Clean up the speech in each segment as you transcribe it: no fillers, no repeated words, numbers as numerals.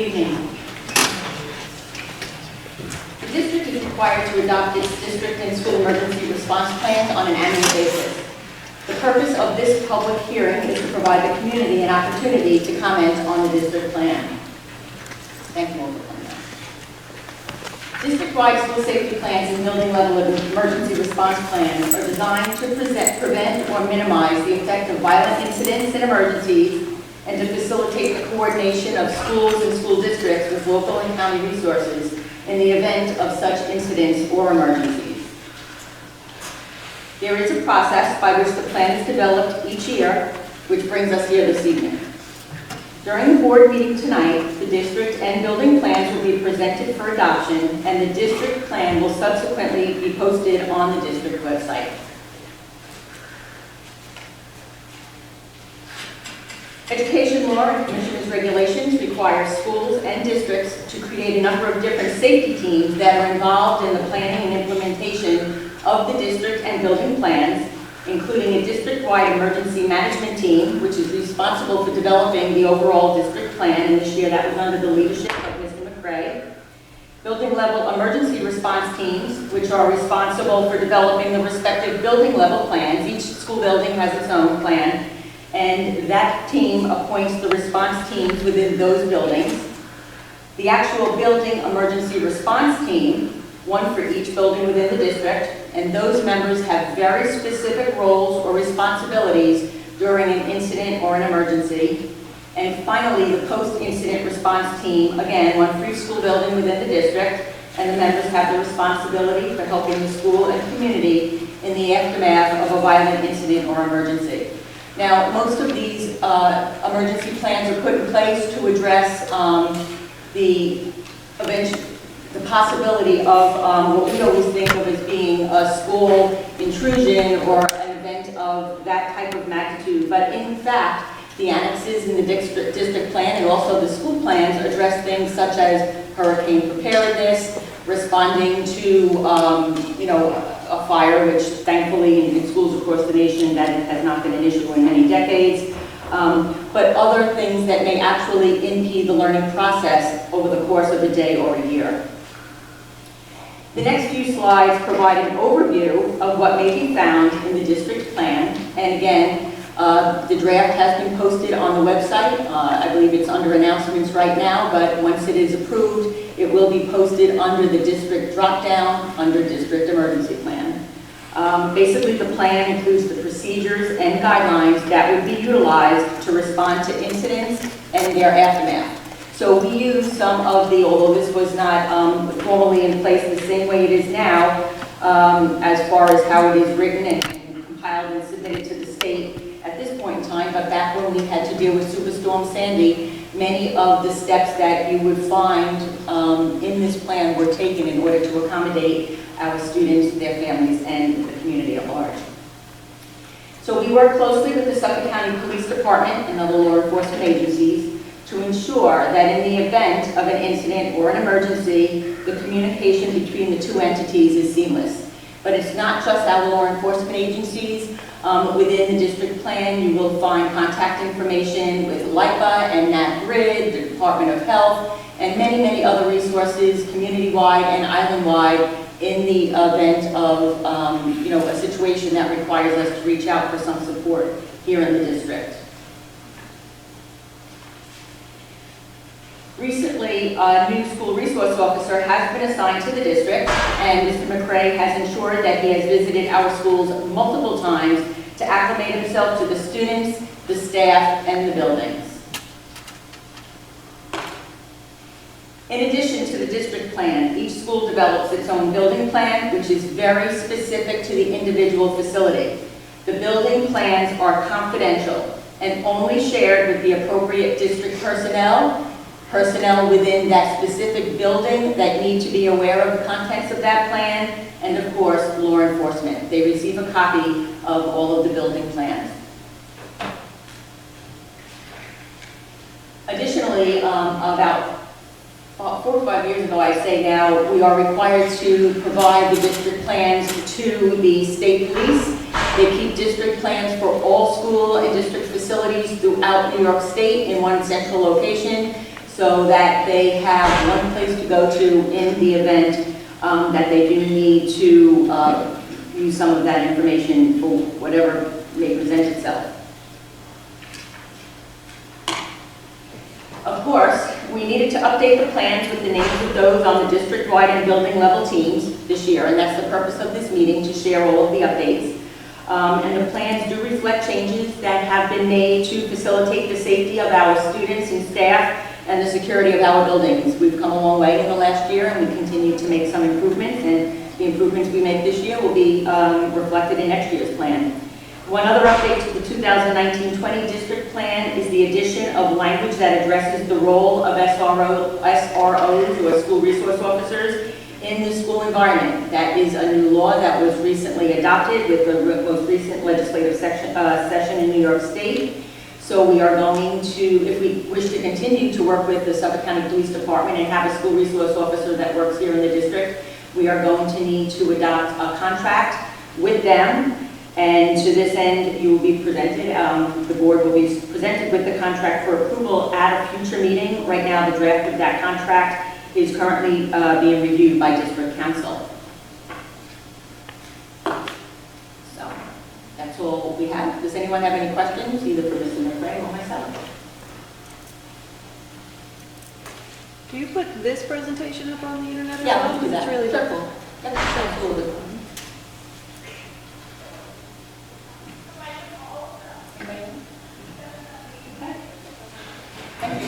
evening. The district is required to adopt its district and school emergency response plans on an annual basis. The purpose of this public hearing is to provide the community an opportunity to comment on the district plan. Thank you all for coming out. District-wide school safety plans and building level emergency response plans are designed to prevent or minimize the effect of violent incidents and emergencies and to facilitate the coordination of schools and school districts with local and county resources in the event of such incidents or emergencies. There is a process by which the plan is developed each year, which brings us here this evening. During the board meeting tonight, the district and building plans will be presented for adoption, and the district plan will subsequently be posted on the district website. Education law and commissioners regulations require schools and districts to create a number of different safety teams that are involved in the planning and implementation of the district and building plans, including a district-wide emergency management team, which is responsible for developing the overall district plan, and this year that was under the leadership of Mr. McRae. Building level emergency response teams, which are responsible for developing the respective building level plans. Each school building has its own plan, and that team appoints the response teams within those buildings. The actual building emergency response team, one for each building within the district, and those members have very specific roles or responsibilities during an incident or an emergency. And finally, the post-incident response team, again, one for each school building within the district, and the members have the responsibility for helping the school and community in the aftermath of a violent incident or emergency. Now, most of these emergency plans are put in place to address the possibility of what we always think of as being a school intrusion or an event of that type of magnitude. But in fact, the annexes in the district plan and also the school plans address things such as hurricane preparedness, responding to a fire, which thankfully in schools across the nation that has not been an issue in many decades, but other things that may actually impede the learning process over the course of a day or a year. The next few slides provide an overview of what may be found in the district plan, and again, the draft has been posted on the website. I believe it's under announcements right now, but once it is approved, it will be posted under the district drop-down under district emergency plan. Basically, the plan includes the procedures and guidelines that would be utilized to respond to incidents and their aftermath. So we use some of the, although this was not formally in place the same way it is now, as far as how it is written and compiled and submitted to the state at this point in time, but back when we had to deal with Superstorm Sandy, many of the steps that you would find in this plan were taken in order to accommodate our students, their families, and the community at large. So we work closely with the Suffolk County Police Department and other law enforcement agencies to ensure that in the event of an incident or an emergency, the communication between the two entities is seamless. But it's not just our law enforcement agencies. Within the district plan, you will find contact information with LIPA and NatGrid, the Department of Health, and many, many other resources, community-wide and island-wide, in the event of a situation that requires us to reach out for some support here in the district. Recently, a new school resource officer has been assigned to the district, and Mr. McRae has ensured that he has visited our schools multiple times to acclimate himself to the students, the staff, and the buildings. In addition to the district plan, each school develops its own building plan, which is very specific to the individual facility. The building plans are confidential and only shared with the appropriate district personnel within that specific building that need to be aware of the contents of that plan, and of course, law enforcement. They receive a copy of all of the building plans. Additionally, about 4 or 5 years ago, I say now, we are required to provide the district plans to the state police. They keep district plans for all school and district facilities throughout New York State in one central location. so that they have one place to go to in the event that they do need to use some of that information for whatever may present itself. Of course, we needed to update the plans with the names of those on the district-wide and building level teams this year, and that's the purpose of this meeting, to share all of the updates. And the plans do reflect changes that have been made to facilitate the safety of our students and staff and the security of our buildings. We've come a long way in the last year, and we continue to make some improvements, and the improvements we make this year will be reflected in next year's plan. One other update to the 2019-20 district plan is the addition of language that addresses the role of SROs, or school resource officers, in the school environment. That is a new law that was recently adopted with the most recent legislative session in New York State. So we are going to, if we wish to continue to work with the Suffolk County Police Department and have a school resource officer that works here in the district, we are going to need to adopt a contract with them. And to this end, you will be presented, the board will be presented with the contract for approval at a future meeting. Right now, the draft of that contract is currently being reviewed by district council. So that's all we have. Does anyone have any questions, either for Mr. McRae or myself? Do you put this presentation up on the internet as Yeah, well? we'll do that. It's really Sure. helpful. That's absolutely. Okay. Thank you.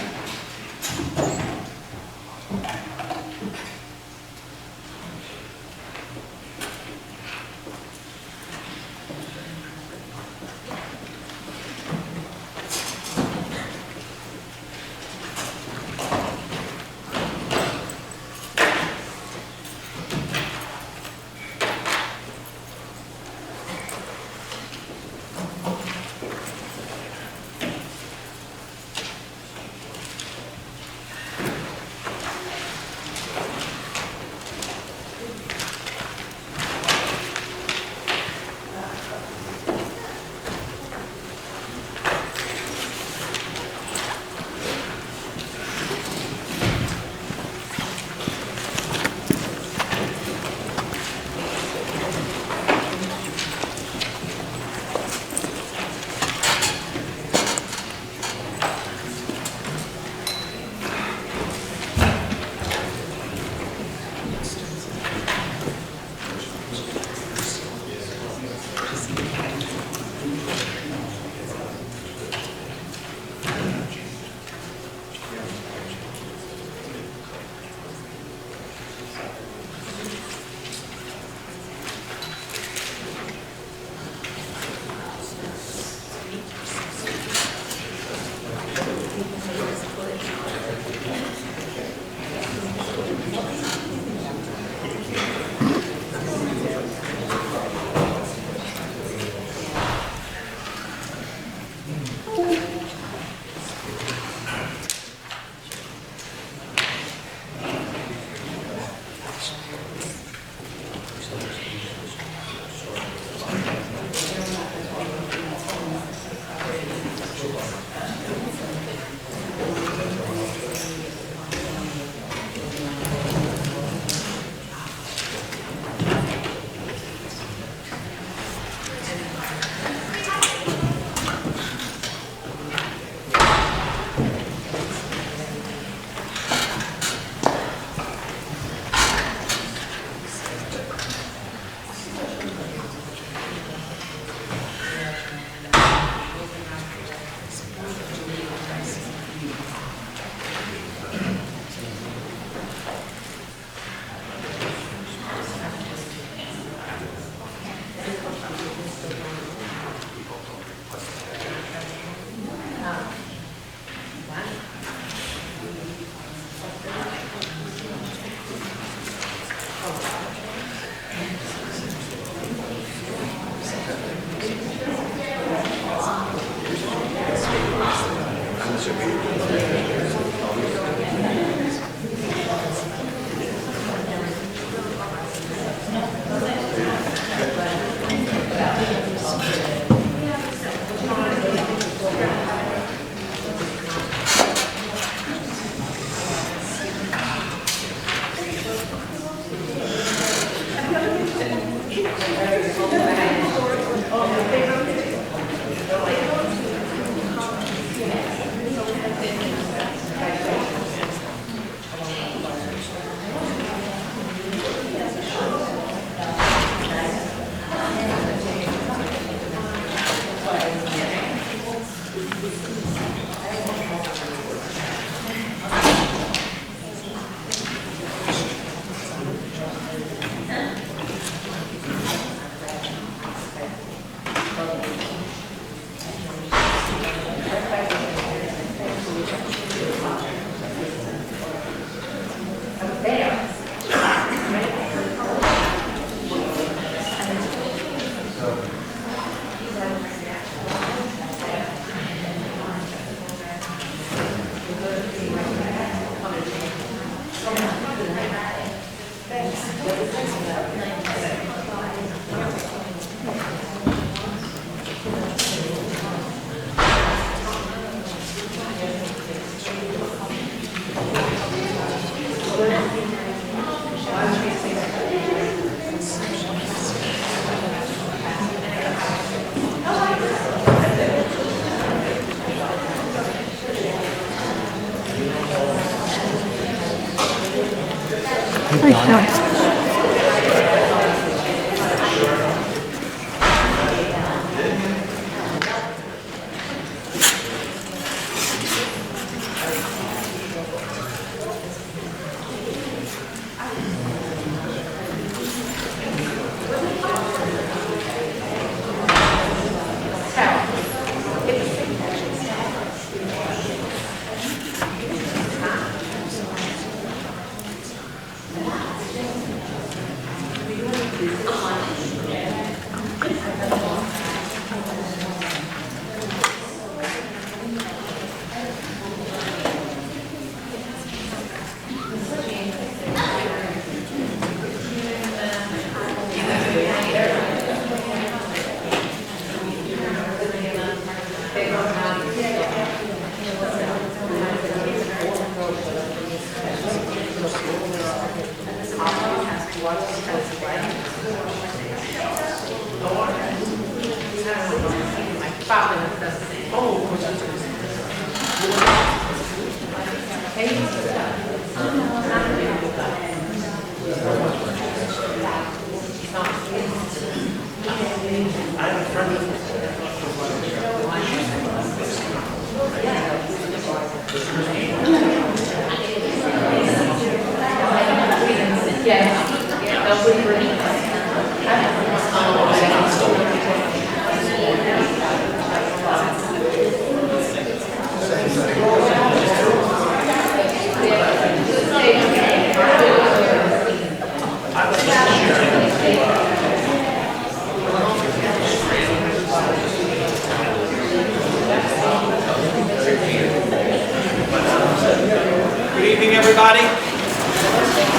Good evening, everybody.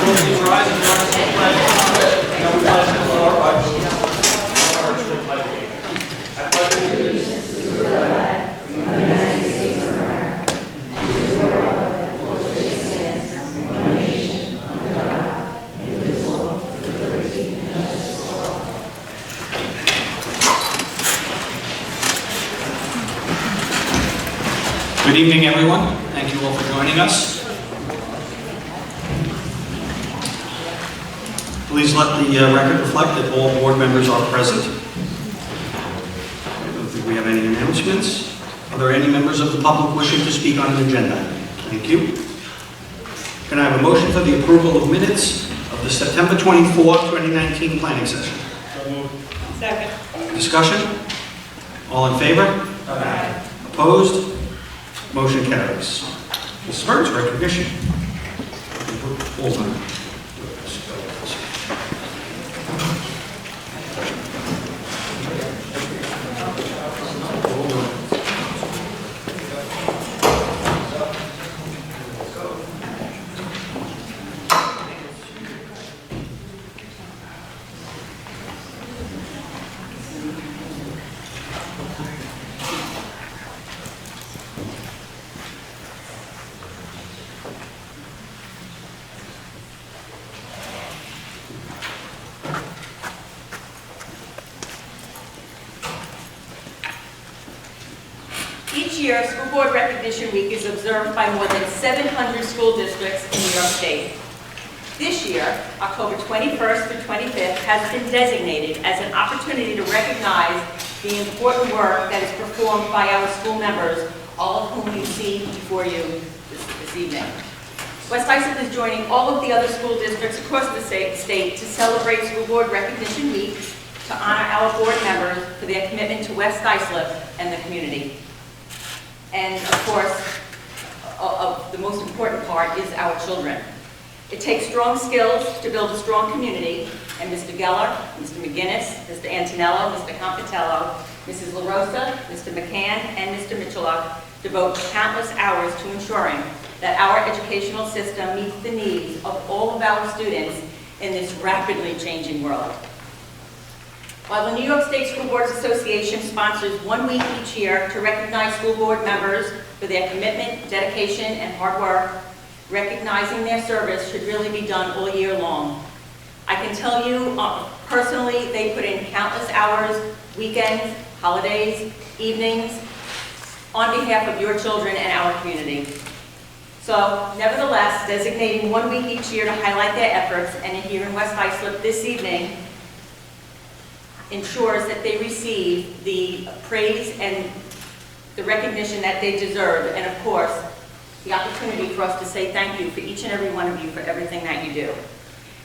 Please rise and join us in the pledge. And we pledge to the Lord by I pledge allegiance to the flag of the United States of America, and to the republic for which it stands, one nation, under God, indivisible, with liberty and justice for all. Good evening, everyone. Thank you all for joining us. Please let the record reflect that all board members are present. I don't think we have any announcements. Are there any members of the public wishing to speak on an agenda? Thank you. Can I have a motion for the approval of minutes of the September 24th, 2019 planning session? So moved. Second. Discussion? All in favor? Aye. Opposed? Motion carries. Mrs. Burns, recognition. Hold on. Each year, School Board Recognition Week is observed by more than 700 school districts in New York State. This year, October 21st through 25th, has been designated as an opportunity to recognize the important work that is performed by our school members, all of whom you see before you this evening. West Islip is joining all of the other school districts across the state to celebrate School Board Recognition Week to honor our board members for their commitment to West Islip and the community. And of course, the most important part is our children. It takes strong skills to build a strong community, and Mr. Geller, Mr. McGinnis, Mr. Antonello, Mr. Compitello, Mrs. LaRosa, Mr. McCann, and Mr. Michaluk devote countless hours to ensuring that our educational system meets the needs of all of our students in this rapidly changing world. While the New York State School Boards Association sponsors 1 week each year to recognize school board members for their commitment, dedication, and hard work, recognizing their service should really be done all year long. I can tell you personally, they put in countless hours, weekends, holidays, evenings, on behalf of your children and our community. So, nevertheless, designating 1 week each year to highlight their efforts, and here in West Islip this evening, ensures that they receive the praise and the recognition that they deserve, and of course, the opportunity for us to say thank you for each and every one of you for everything that you do.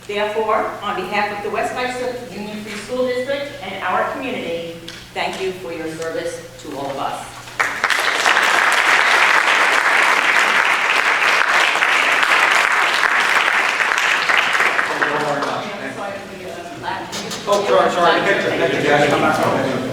Therefore, on behalf of the West Islip Union Free School District and our community, thank you for your service to all of us. Oh, sorry, picture. Yeah, come back.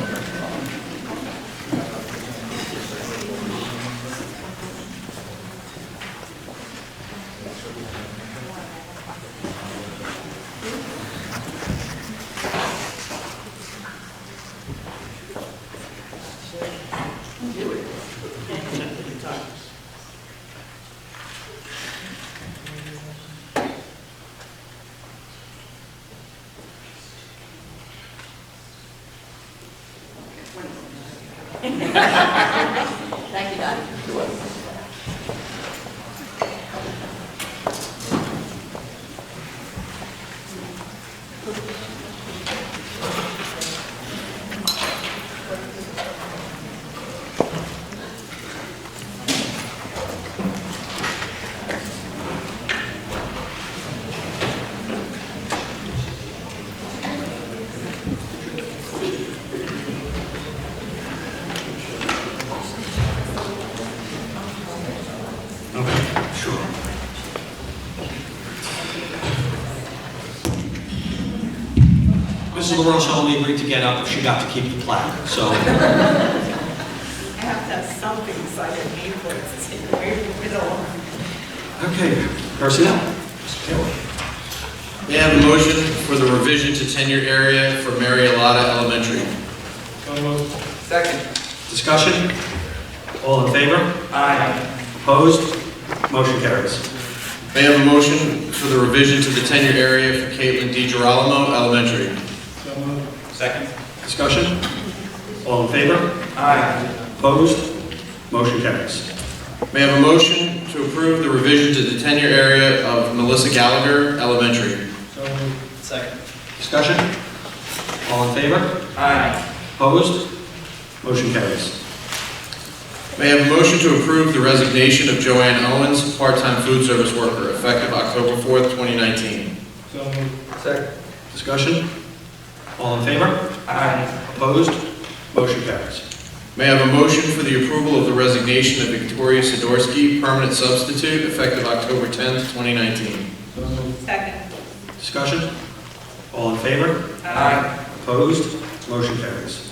Thank you, Dottie. Mrs. LaRosa only agreed to get up if she got to keep the plaque, so. I have to have something so I can pay for it, to take away from it all. Okay, personnel. Mr. Taylor. May I have a motion for the revision to tenure area for Mary Alata Elementary? Second. Discussion? All in favor? Aye. Opposed? Motion carries. May I have a motion for the revision to the tenure area for Caitlin DiGirolamo Elementary? Second. Discussion? All in favor? Aye. Opposed? Motion carries. May I have a motion to approve the revision to the tenure area of Melissa Gallagher Elementary? Second. Discussion? All in favor? Aye. Opposed? Motion carries. May I have a motion to approve the resignation of Joanne Owens, part-time food service worker, effective October 4th, 2019? Second. Discussion? All in favor? Aye. Opposed? Motion carries. May I have a motion for the approval of the resignation of Victoria Sidorsky, permanent substitute, effective October 10th, 2019? Second. Discussion? All in favor? Aye. Opposed? Motion carries.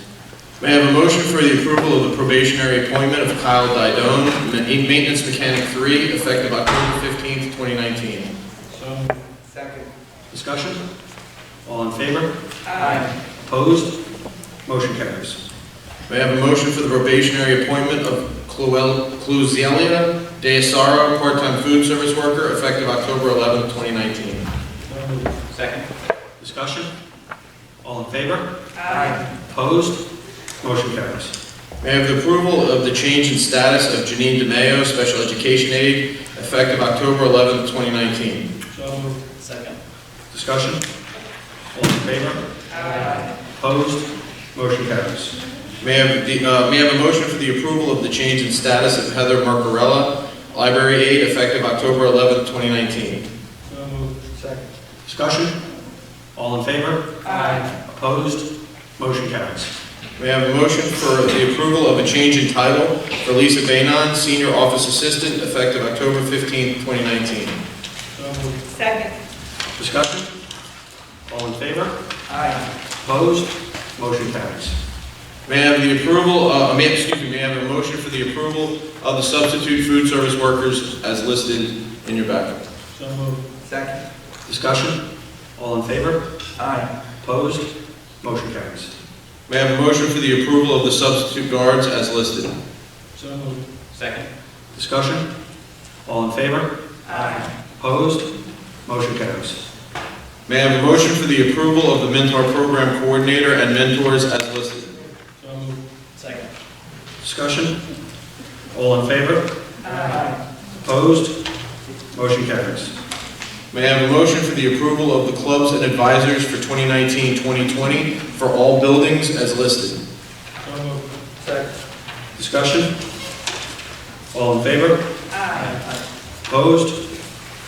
May I have a motion for the approval of the probationary appointment of Kyle Didone, maintenance mechanic 3, effective October 15th, 2019? Second. Discussion? All in favor? Aye. Opposed? Motion carries. May I have a motion for the probationary appointment of Cluzelia Deasaro, part-time food service worker, effective October 11th, 2019? Second. Discussion? All in favor? Aye. Opposed? Motion carries. May I have the approval of the change in status of Janine DeMayo, special education aide, effective October 11th, 2019? Second. Discussion? All in favor? Aye. Opposed? Motion carries. May I have a motion for the approval of the change in status of Heather Marcarella, library aide, effective October 11th, 2019? So moved. Second. Discussion? All in favor? Aye. Opposed? Motion carries. May I have a motion for the approval of a change in title for Lisa Bainon, Senior Office Assistant, effective October 15th, 2019? So moved. Second. Discussion? All in favor? Aye. Opposed? Motion carries. May I have the approval, may I have a motion for the approval of the substitute food service workers as listed in your backup? So moved. Second. Discussion? All in favor? Aye. Opposed? Motion carries. May I have a motion for the approval of the substitute guards as listed? So moved. Second. Discussion? All in favor? Aye. Opposed? Motion carries. May I have a motion for the approval of the Mentor Program Coordinator and mentors as listed? So moved. Second. Discussion? All in favor? Aye. Opposed? Motion carries. May I have a motion for the approval of the clubs and advisors for 2019-2020 for all buildings as listed? So moved. Second. Discussion? All in favor? Aye. Opposed?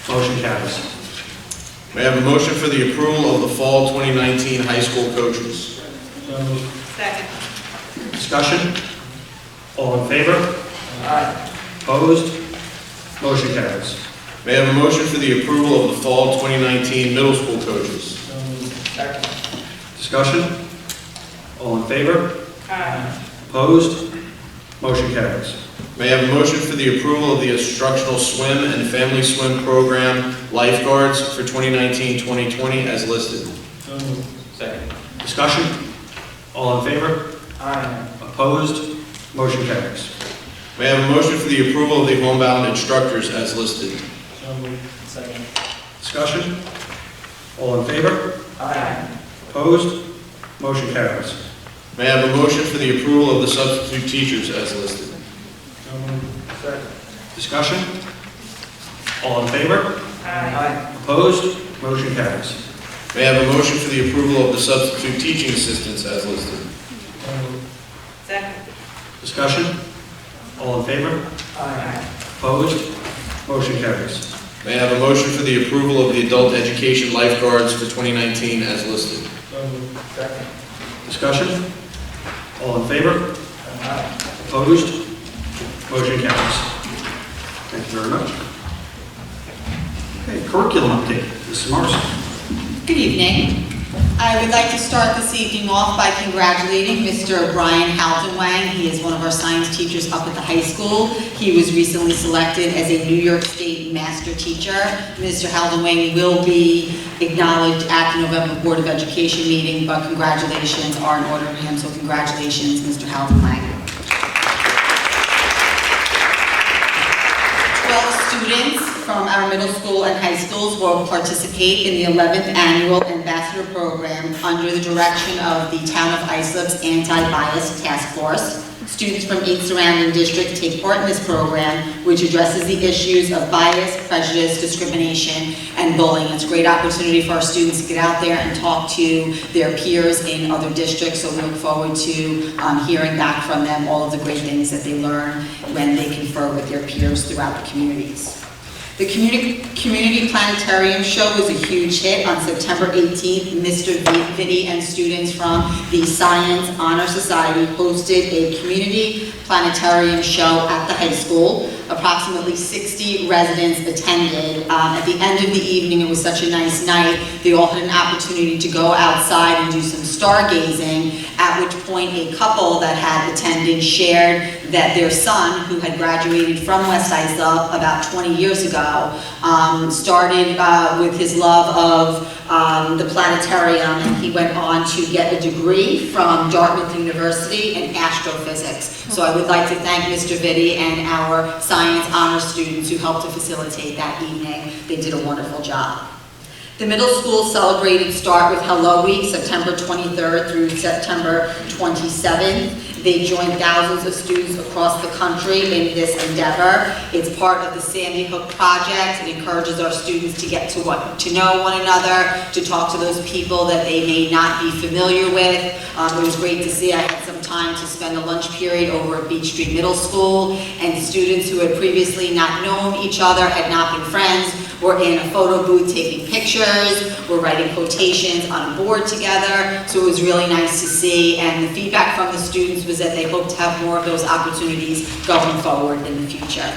Motion carries. May I have a motion for the approval of the fall 2019 high school coaches? So moved. Second. Discussion? All in favor? Aye. Opposed? Motion carries. May I have a motion for the approval of the fall 2019 middle school coaches? So moved. Second. Discussion? All in favor? Aye. Opposed? Motion carries. May I have a motion for the approval of the instructional swim and family swim program lifeguards for 2019-2020 as listed? So moved. Second. Discussion? All in favor? Aye. Opposed? Motion carries. May I have a motion for the approval of the homebound instructors as listed? So moved. Second. Discussion? All in favor? Aye. Opposed? Motion carries. May I have a motion for the approval of the substitute teachers as listed? So moved. Second. Discussion? All in favor? Aye. Opposed? Motion carries. May I have a motion for the approval of the substitute teaching assistants as listed? So moved. Second. Discussion? All in favor? Aye. Opposed? Motion carries. May I have a motion for the approval of the adult education lifeguards for 2019 as listed? So moved. Second. Discussion? All in favor? Aye. Opposed? Motion carries. Thank you very much. Okay, curriculum update. Mrs. Morrison. Good evening. I would like to start this evening off by congratulating Mr. Brian Haldenwang. He is one of our science teachers up at the high school. He was recently selected as a New York State master teacher. Mr. Haldenwang will be acknowledged at the November Board of Education meeting, but congratulations are in order for him, so congratulations, Mr. Haldenwang. 12 students from our middle school and high schools will participate in the 11th Annual Ambassador Program under the direction of the Town of Islip's Anti-Bias Task Force. Students from 8 surrounding districts take part in this program, which addresses the issues of bias, prejudice, discrimination, and bullying. It's a great opportunity for our students to get out there and talk to their peers in other districts, so we look forward to hearing back from them all of the great things that they learn when they confer with their peers throughout the communities. The Community Planetarium Show was a huge hit on September 18th. Mr. Vitti and students from the Science Honor Society hosted a community planetarium show at the high school. Approximately 60 residents attended. At the end of the evening, it was such a nice night, they all had an opportunity to go outside and do some stargazing, at which point a couple that had attended shared that their son, who had graduated from West Islip about 20 years ago, started with his love of the planetarium, and he went on to get a degree from Dartmouth University in astrophysics. So I would like to thank Mr. Vitti and our Science Honor students who helped to facilitate that evening. They did a wonderful job. The middle school celebrated Start with Hello Week, September 23rd through September 27th. They join thousands of students across the country in this endeavor. It's part of the Sandy Hook Project. It encourages our students to get to know one another, to talk to those people that they may not be familiar with. It was great to see. I had some time to spend a lunch period over at Beach Street Middle School, and students who had previously not known each other, had not been friends, were in a photo booth taking pictures, were writing quotations on a board together. So it was really nice to see, and the feedback from the students was that they hope to have more of those opportunities going forward in the future.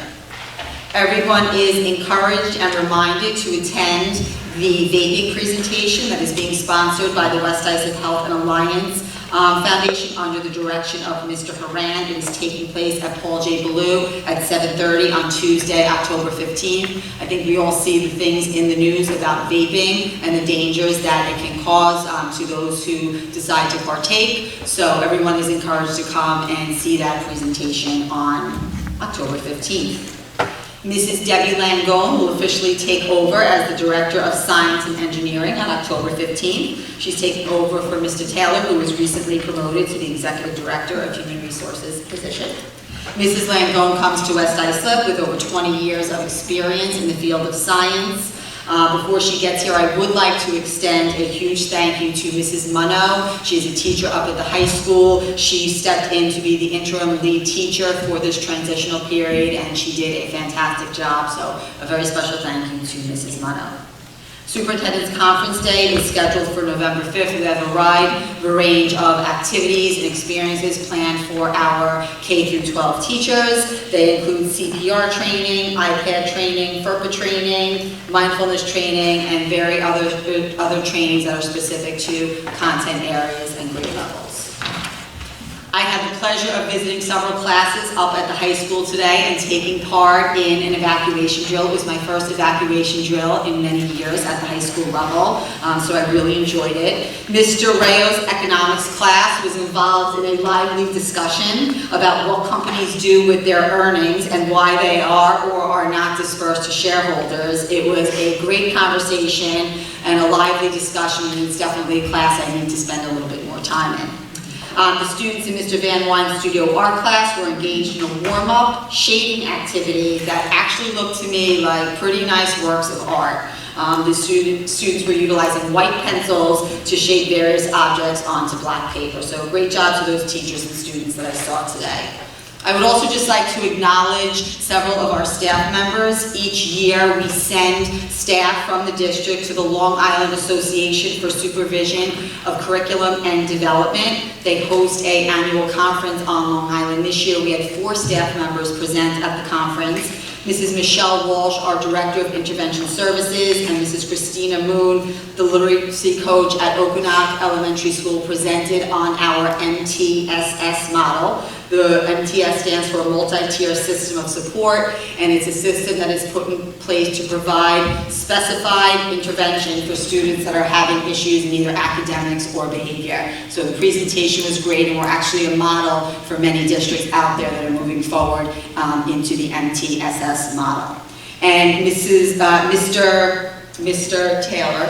Everyone is encouraged and reminded to attend the vaping presentation that is being sponsored by the West Islip Health and Alliance Foundation under the direction of Mr. Horan. It is taking place at Paul J. BoE at 7:30 on Tuesday, October 15th. I think we all see the things in the news about vaping and the dangers that it can cause to those who decide to partake. So everyone is encouraged to come and see that presentation on October 15th. Mrs. Debbie Langone will officially take over as the Director of Science and Engineering on October 15th. She's taking over for Mr. Taylor, who was recently promoted to the Executive Director of Human Resources position. Mrs. Langone comes to West Islip with over 20 years of experience in the field of science. Before she gets here, I would like to extend a huge thank you to Mrs. Munno. She's a teacher up at the high school. She stepped in to be the interim lead teacher for this transitional period, and she did a fantastic job. So a very special thank you to Mrs. Munno. Superintendent's Conference Day is scheduled for November 5th. We have a range of activities and experiences planned for our K through 12 teachers. They include CPR training, iPad training, FERPA training, mindfulness training, and other trainings that are specific to content areas and grade levels. I had the pleasure of visiting several classes up at the high school today and taking part in an evacuation drill. It was my first evacuation drill in many years at the high school level, so I really enjoyed it. Mr. Rayo's economics class was involved in a lively discussion about what companies do with their earnings and why they are or are not dispersed to shareholders. It was a great conversation and a lively discussion, and it's definitely a class I need to spend a little bit more time in. The students in Mr. Van Wine's studio art class were engaged in a warm-up shading activity that actually looked to me like pretty nice works of art. The students were utilizing white pencils to shade various objects onto black paper. So great job to those teachers and students that I saw today. I would also just like to acknowledge several of our staff members. Each year we send staff from the district to the Long Island Association for Supervision of Curriculum and Development. They host an annual conference on Long Island. This year we had 4 staff members present at the conference. Mrs. Michelle Walsh, our Director of Intervention Services, and Mrs. Christina Moon, the literacy coach at Okonock Elementary School, presented on our MTSS model. The MTS stands for a multi-tier system of support, and it's a system that is put in place to provide specified intervention for students that are having issues in either academics or behavior. So the presentation was great, and we're actually a model for many districts out there that are moving forward into the MTSS model. And Mr. Taylor,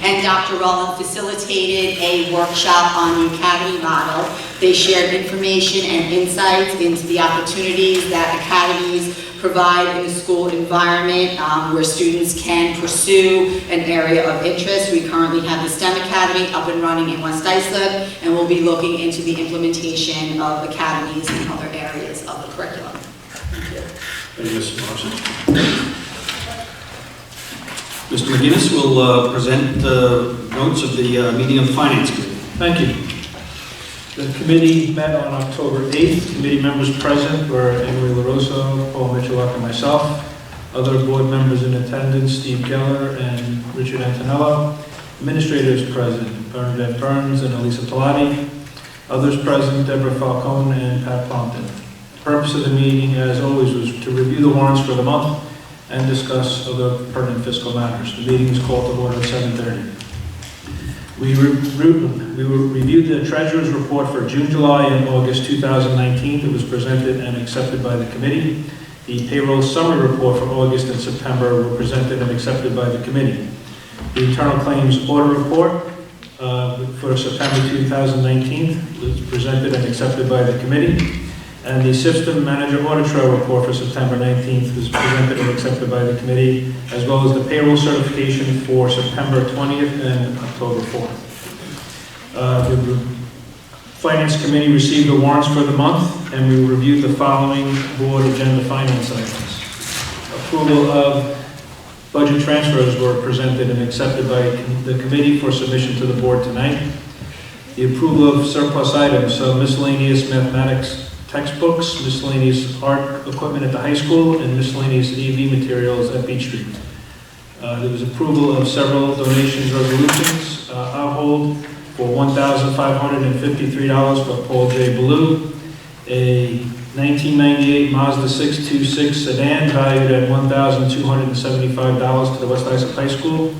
and Dr. Rowland facilitated a workshop on the Academy model. They shared information and insights into the opportunities that academies provide in the school environment where students can pursue an area of interest. We currently have the STEM Academy up and running in West Islip, and we'll be looking into the implementation of academies in other areas of the curriculum. Thank you. Thank you, Mrs. Morrison. Mr. McGinnis will present the notes of the meeting of the Finance Committee. Thank you. The committee met on October 8th. Committee members present were Emily LaRosa, Paul Mitchell, and myself. Other board members in attendance, Steve Geller and Richard Antonello. Administrators present, Bernadette Burns and Elisa Pilati. Others present, Deborah Falcone and Pat Plumpton. The purpose of the meeting, as always, was to review the warrants for the month and discuss other pertinent fiscal matters. The meeting is called to order at 7:30. We reviewed the Treasurer's Report for June, July, and August 2019 that was presented and accepted by the committee. The Payroll Summary Report for August and September were presented and accepted by the committee. The Internal Claims Order Report for September 2019. It was presented and accepted by the committee. And the System Manager Audit Trail Report for September 19th was presented and accepted by the committee, as well as the payroll certification for September 20th and October 4th. The Finance Committee received the warrants for the month, and we reviewed the following board agenda finance items. Approval of budget transfers were presented and accepted by the committee for submission to the board tonight. The approval of surplus items, so miscellaneous mathematics textbooks, miscellaneous art equipment at the high school, and miscellaneous AV materials at Beach Street. There was approval of several donations resolutions. I'll hold for $1,553 for Paul J. Ballou, a 1998 Mazda 626 sedan valued at $1,275 to the West Islip High School,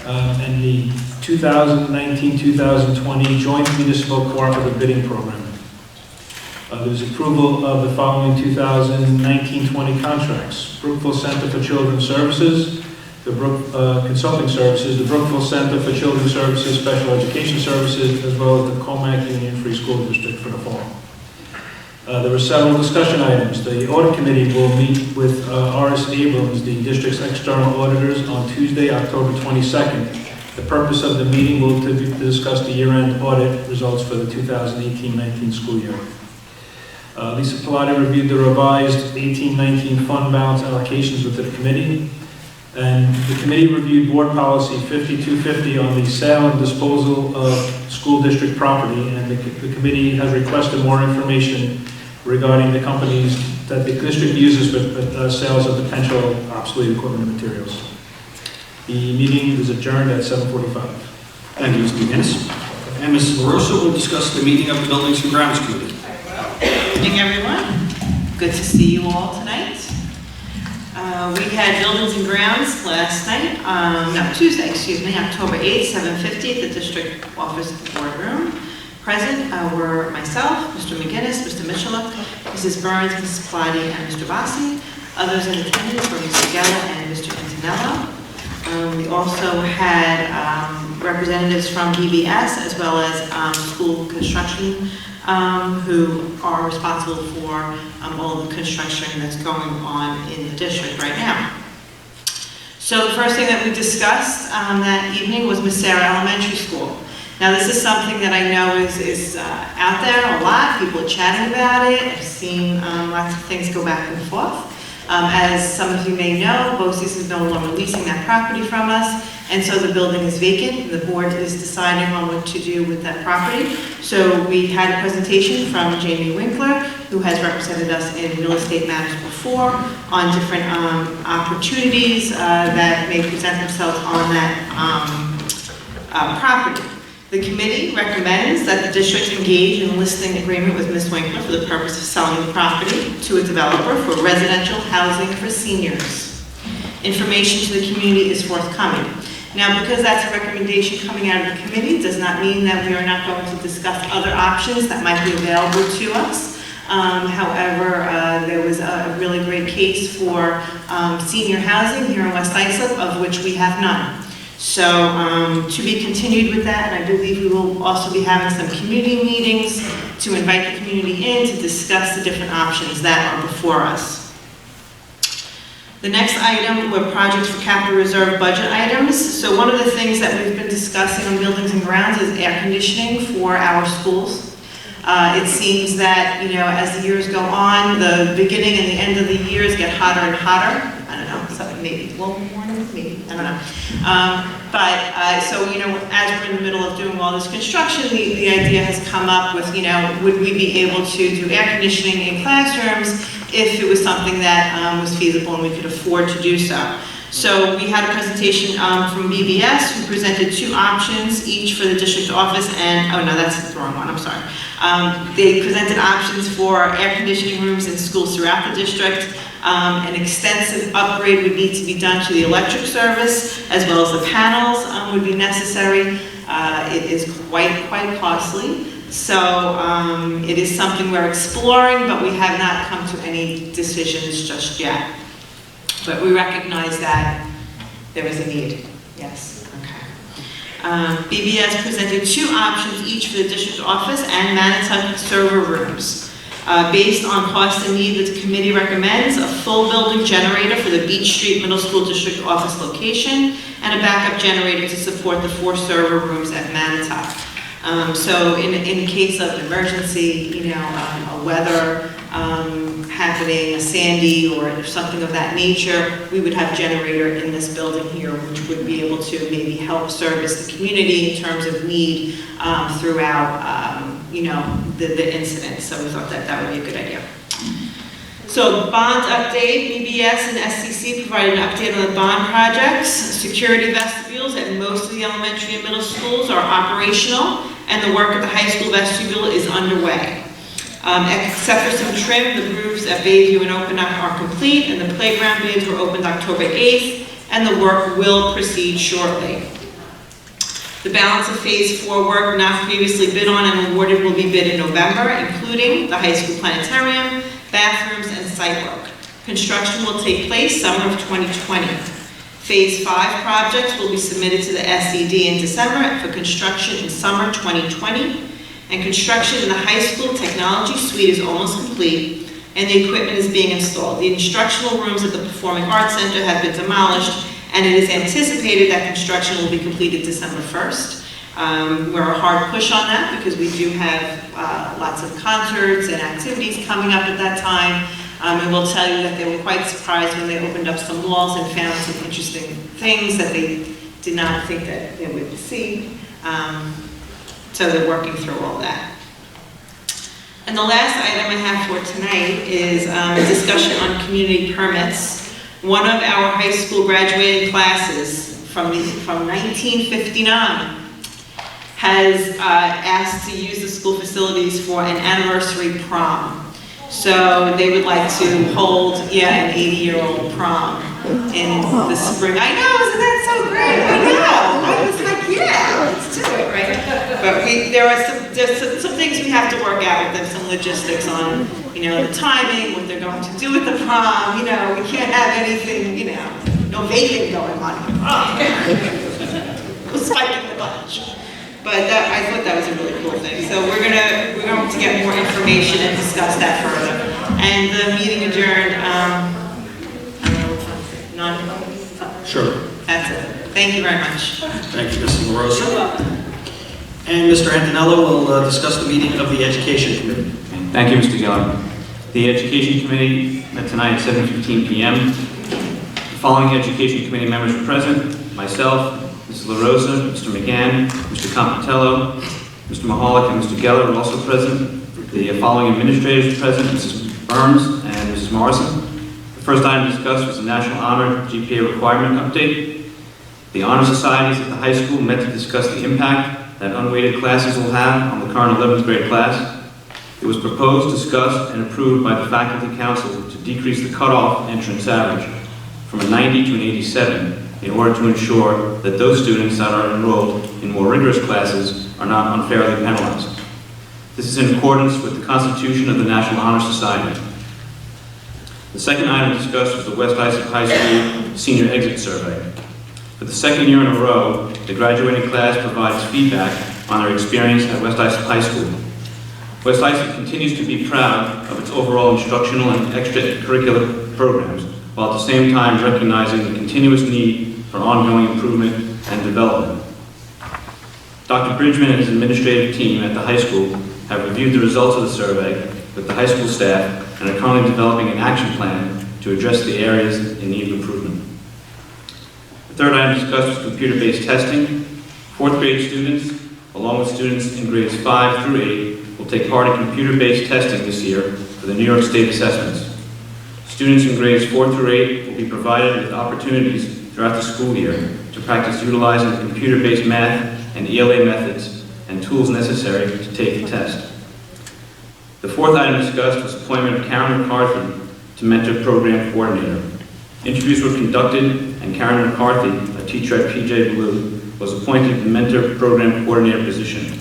and the 2019-2020 Joint Municipal Cooperative Bidding Program. There was approval of the following 2019-20 contracts: Brookville Center for Children's Services, the Consulting Services, the Brookville Center for Children's Services, Special Education Services, as well as the Comac Union Free School District for the fall. There were several discussion items. The Audit Committee will meet with R.S. Abrams, the district's external auditors, on Tuesday, October 22nd. The purpose of the meeting will be to discuss the year-end audit results for the 2018-19 school year. Lisa Pilati reviewed the revised 18-19 fund balance allocations with the committee, and the committee reviewed board policy 5250 on the sale and disposal of school district property, and the committee has requested more information regarding the companies that the district uses for sales of potential obsolete equipment and materials. The meeting is adjourned at 7:45. Thank you, Mr. McGinnis. And Mrs. LaRosa will discuss the meeting of the Buildings and Grounds Committee. Good evening, everyone. Good to see you all tonight. We had Buildings and Grounds last night, Tuesday, October 8th, 7:50 at the district office boardroom. Present were myself, Mr. McGinnis, Mr. Michaluk, Mrs. Burns, Mrs. Pilati, and Mr. Bassi. Others in attendance were Mr. Geller and Mr. Antonello. We also had representatives from BBS as well as school construction who are responsible for all the construction that's going on in the district right now. So the first thing that we discussed that evening was Miss Sarah Elementary School. Now this is something that I know is out there a lot. People are chatting about it. I've seen lots of things go back and forth. As some of you may know, BOCES is no longer leasing that property from us, and so the building is vacant, and the board is deciding on what to do with that property. So we had a presentation from Jamie Winkler, who has represented us in real estate matters before, on different opportunities that may present themselves on that property. The committee recommends that the district engage in a listing agreement with Ms. Winkler for the purpose of selling the property to a developer for residential housing for seniors. Information to the community is forthcoming. Now, because that's a recommendation coming out of the committee, does not mean that we are not going to discuss other options that might be available to us. However, there was a really great case for senior housing here in West Islip, of which we have none. So to be continued with that, and I believe we will also be having some community meetings to invite the community in to discuss the different options that are before us. The next item were projects for capital reserve budget items. So one of the things that we've been discussing on Buildings and Grounds is air conditioning for our schools. It seems that, as the years go on, the beginning and the end of the years get hotter and hotter. I don't know, something maybe global warming, maybe, I don't know. So, as we're in the middle of doing all this construction, the idea has come up with, would we be able to do air conditioning in classrooms if it was something that was feasible and we could afford to do so. So we had a presentation from BBS who presented two options, each for the district office and, oh no, that's the wrong one, I'm sorry. They presented options for air conditioning rooms in schools throughout the district. An extensive upgrade would need to be done to the electric service, as well as the panels would be necessary. It is quite costly. So it is something we're exploring, but we have not come to any decisions just yet. But we recognize that there is a need. Yes. Okay. BBS presented 2 options each for the district office and Manatuck server rooms. Based on cost and need, the committee recommends a full building generator for the Beach Street Middle School District office location and a backup generator to support the 4 server rooms at Manatuck. So in case of emergency, a weather happening, a Sandy or something of that nature, we would have a generator in this building here, which would be able to maybe help service the community in terms of need throughout, the incident. So we thought that would be a good idea. So bond update, BBS and SCC provided an update on the bond projects. Security vestibules at most of the elementary and middle schools are operational, and the work at the high school vestibule is underway. Except for some trim, the roofs at Bayview and Openuck are complete, and the playground bids were opened October 8th, and the work will proceed shortly. The balance of Phase 4 work not previously bid on and awarded will be bid in November, including the high school planetarium, bathrooms, and site work. Construction will take place summer of 2020. Phase 5 projects will be submitted to the SED in December for construction in summer 2020. And construction in the high school technology suite is almost complete, and the equipment is being installed. The instructional rooms at the Performing Arts Center have been demolished, and it is anticipated that construction will be completed December 1st. We're a hard push on that because we do have lots of concerts and activities coming up at that time. And we'll tell you that they were quite surprised when they opened up some walls and found some interesting things that they did not think that they would see. So they're working through all that. And the last item I have for tonight is a discussion on community permits. One of our high school graduating classes from 1959 has asked to use the school facilities for an anniversary prom. So they would like to hold, an 80-year-old prom in the spring. I know, isn't that so great? I know. I was like, let's do it, right? But there's some things we have to work out with them, some logistics on, the timing, what they're going to do with the prom. We can't have anything, no vaping going on. We're spiking the bunch. But I thought that was a really cool thing. So we're going to get more information and discuss that further. And the meeting adjourned, Sure. That's it. Thank you very much. Thank you, Mrs. LaRosa. And Mr. Antonello will discuss the meeting of the Education Committee. Thank you, Mr. Geller. The Education Committee met tonight at 7:15 p.m. The following Education Committee members were present: myself, Mrs. LaRosa, Mr. McGann, Mr. Compatello, Mr. Mahalik, and Mr. Geller were also present. The following administrators were present: Mrs. Burns and Mrs. Morrison. The first item discussed was the National Honor GPA requirement update. The Honor Societies at the high school met to discuss the impact that unweighted classes will have on the current 11th grade class. It was proposed, discussed, and approved by the Faculty Council to decrease the cutoff entrance average from a 90 to an 87 in order to ensure that those students that are enrolled in more rigorous classes are not unfairly penalized. This is in accordance with the Constitution of the National Honor Society. The second item discussed was the West Islip High School Senior Exit Survey. For the second year in a row, the graduating class provides feedback on their experience at West Islip High School. West Islip continues to be proud of its overall instructional and extracurricular programs, while at the same time recognizing the continuous need for ongoing improvement and development. Dr. Bridgman and his administrative team at the high school have reviewed the results of the survey with the high school staff and are currently developing an action plan to address the areas in need of improvement. The third item discussed was computer-based testing. Fourth grade students, along with students in grades 5 through 8, will take part in computer-based testing this year for the New York State assessments. Students in grades 4 through 8 will be provided with opportunities throughout the school year to practice utilizing the computer-based math and ELA methods and tools necessary to take the test. The fourth item discussed was appointment of Karen McCarthy to mentor program coordinator. Interviews were conducted, and Karen McCarthy, a teacher at PJ Blue, was appointed to the mentor program coordinator position.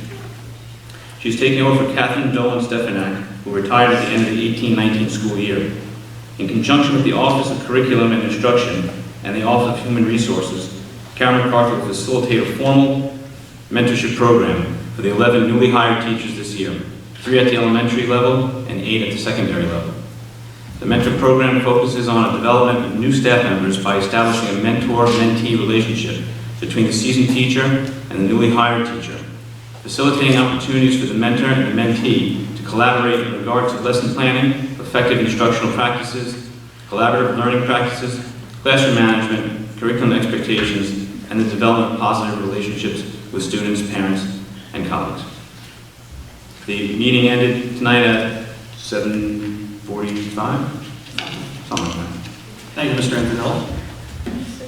She is taking over for Catherine Dolan Stefanak, who retired at the end of the 18-19 school year. In conjunction with the Office of Curriculum and Instruction and the Office of Human Resources, Karen McCarthy will facilitate a formal, mentorship program for the 11 newly hired teachers this year, 3 at the elementary level and 8 at the secondary level. The mentor program focuses on the development of new staff members by establishing a mentor-mentee relationship between the seasoned teacher and the newly hired teacher, facilitating opportunities for the mentor and the mentee to collaborate in regards to lesson planning, effective instructional practices, collaborative learning practices, classroom management, curriculum expectations, and the development of positive relationships with students, parents, and colleagues. The meeting ended tonight at 7:45, something like that. Thank you, Mr. Antonello.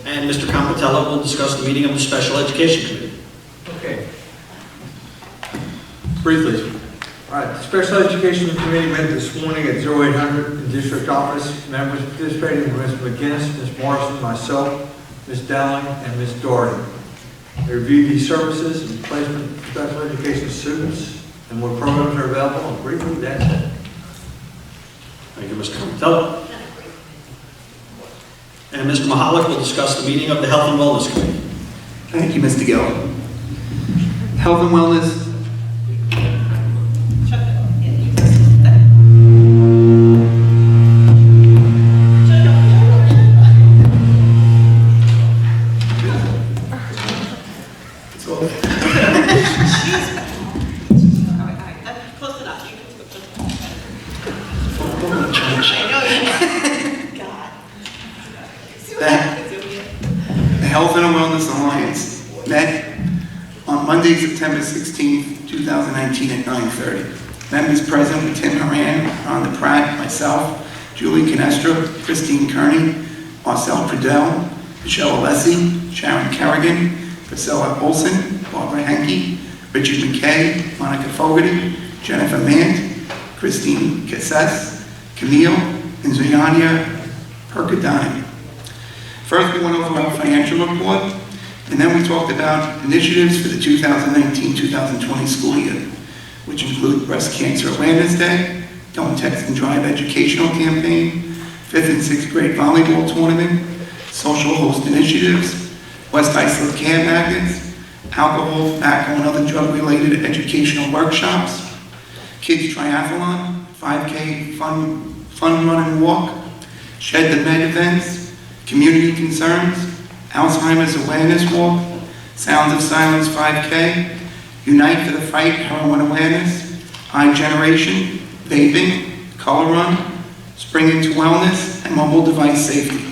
And Mr. Compatella will discuss the meeting of the Special Education Committee. Okay. Briefly. All right, the Special Education Committee met this morning at 0800 in District Office. Members participating were Ms. McGinnis, Ms. Morrison, myself, Ms. Dowling, and Ms. Doherty. They reviewed these services and placement of special education students and what programs are available, and briefly, that's it. Thank you, Mr. Compatella. And Mr. Mahalik will discuss the meeting of the Health and Wellness Committee. Thank you, Mr. Geller. Health and Wellness. It's all- Close enough. The Health and Wellness Alliance met on Monday, September 16th, 2019 at 9:30. Members present were Tim Moran, Rhonda Pratt, myself, Julie Canestra, Christine Kearney, Marcel Prudell, Michelle Alessi, Sharon Kerrigan, Priscilla Olson, Barbara Henke, Richard McKay, Monica Fogarty, Jennifer Mant, Christine Casses, Camille, and Zoyania Percadine. First, we went over our financial report, and then we talked about initiatives for the 2019-2020 school year, which include Breast Cancer Awareness Day, Don't Text and Drive Educational Campaign, 5th and 6th grade volleyball tournament, social host initiatives, West Islip Care Magnets, alcohol, tobacco, and other drug-related educational workshops, Kids Triathlon, 5K fun run and walk, Shed the Med events, Community Concerns, Alzheimer's Awareness Walk, Sounds of Silence 5K, Unite for the Fight Heroin Awareness, iGeneration, Vaping, Color Run, Spring into Wellness, and Mobile Device Safety.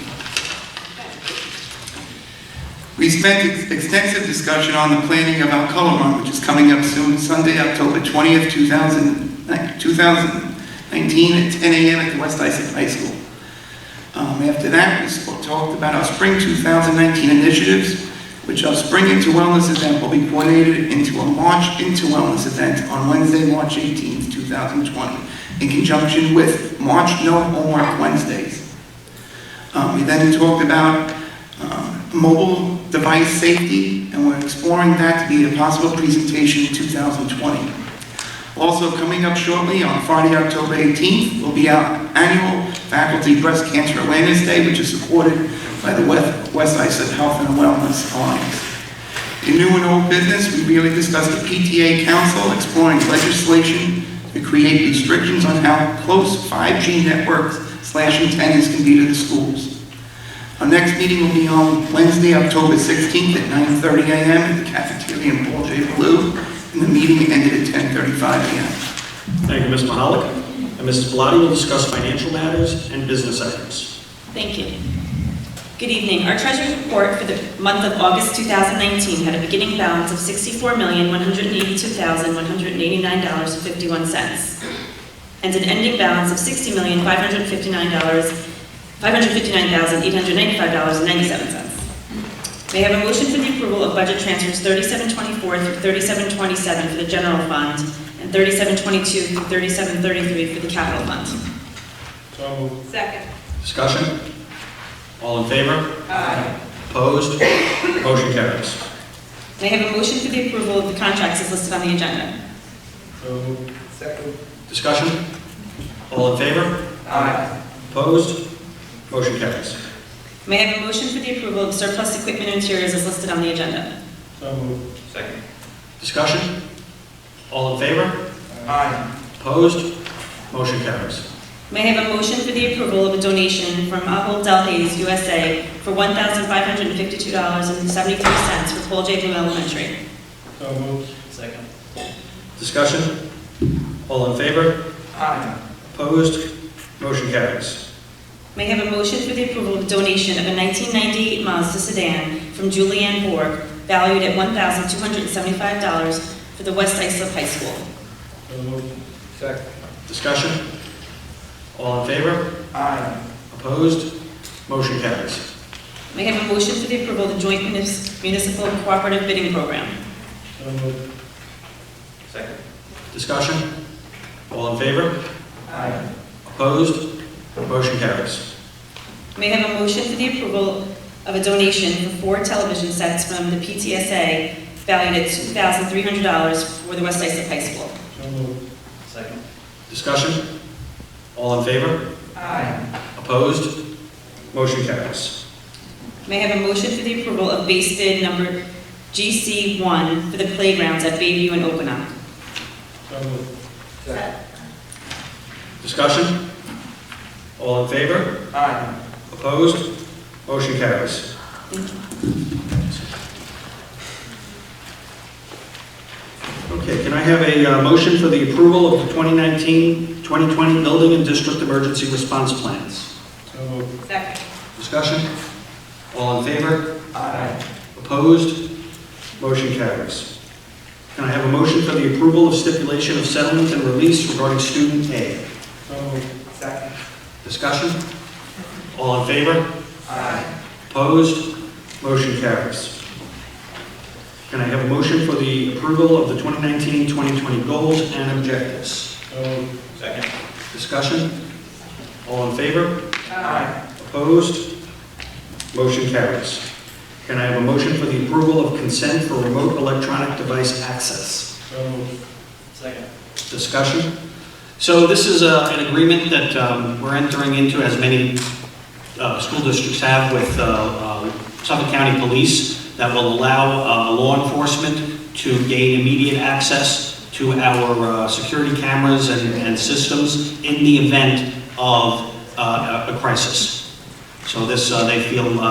We spent extensive discussion on the planning of our Color Run, which is coming up soon, Sunday, October 20th, 2019 at 10 a.m. at the West Islip High School. After that, we talked about our Spring 2019 initiatives, which our Spring Into Wellness event will be coordinated into a March Into Wellness event on Wednesday, March 18th, 2020, in conjunction with March No Homework Wednesdays. We then talked about mobile device safety, and we're exploring that to be a possible presentation in 2020. Also coming up shortly on Friday, October 18th, will be our annual Faculty Breast Cancer Awareness Day, which is supported by the West Islip Health and Wellness Alliance. In new and old business, we really discussed the PTA Council exploring legislation to create restrictions on how close 5G networks/antennas can be to the schools. Our next meeting will be on Wednesday, October 16th at 9:30 a.m. at the cafeteria in Paul J. Blue, and the meeting ended at 10:35 a.m. Thank you, Ms. Mahalik. And Mrs. Bellotti will discuss financial matters and business items. Thank you. Good evening. Our treasurer's report for the month of August 2019 had a beginning balance of $64,182,189.51 and an ending balance of $60,559,895.97. May I have a motion for the approval of budget transfers 3724 through 3727 for the general fund and 3722 through 3733 for the capital fund? So moved. Second. Discussion? All in favor? Aye. Opposed? Motion carries. May I have a motion for the approval of the contracts as listed on the agenda? So moved. Second. Discussion? All in favor? Aye. Opposed? Motion carries. May I have a motion for the approval of surplus equipment and materials as listed on the agenda? So moved. Second. Discussion? All in favor? Aye. Opposed? Motion carries. May I have a motion for the approval of a donation from Ahold Delhaize USA for $1,552.73 for Paul J. Bloom Elementary? So moved. Second. Discussion? All in favor? Aye. Opposed? Motion carries. May I have a motion for the approval of a donation of a 1998 Mazda sedan from Julianne Borg, valued at $1,275 for the West Islip High School? So moved. Second. Discussion? All in favor? Aye. Opposed? Motion carries. May I have a motion for the approval of the Joint Municipal Cooperative Bidding Program? So moved. Second. Discussion? All in favor? Aye. Opposed? Motion carries. May I have a motion for the approval of a donation for 4 television sets from the PTSA valued at $2,300 for the West Islip High School? So moved. Second. Discussion? All in favor? Aye. Opposed? Motion carries. May I have a motion for the approval of base bid number GC1 for the playgrounds at Bayview and Oakland? So moved. Second. Discussion? All in favor? Aye. Opposed? Motion carries. Thank you. Okay, can I have a motion for the approval of the 2019-2020 Building and District Emergency Response Plans? So moved. Second. Discussion? All in favor? Aye. Opposed? Motion carries. Can I have a motion for the approval of stipulation of settlement and release regarding student A? So moved. Second. Discussion? All in favor? Aye. Opposed? Motion carries. Can I have a motion for the approval of the 2019-2020 goals and objectives? So moved. Second. Discussion? All in favor? Aye. Opposed? Motion carries. Can I have a motion for the approval of consent for remote electronic device access? So moved. Second. Discussion? So this is an agreement that we're entering into, as many school districts have, with Suffolk County Police, that will allow law enforcement to gain immediate access to our security cameras and systems in the event of a crisis. So this, they feel,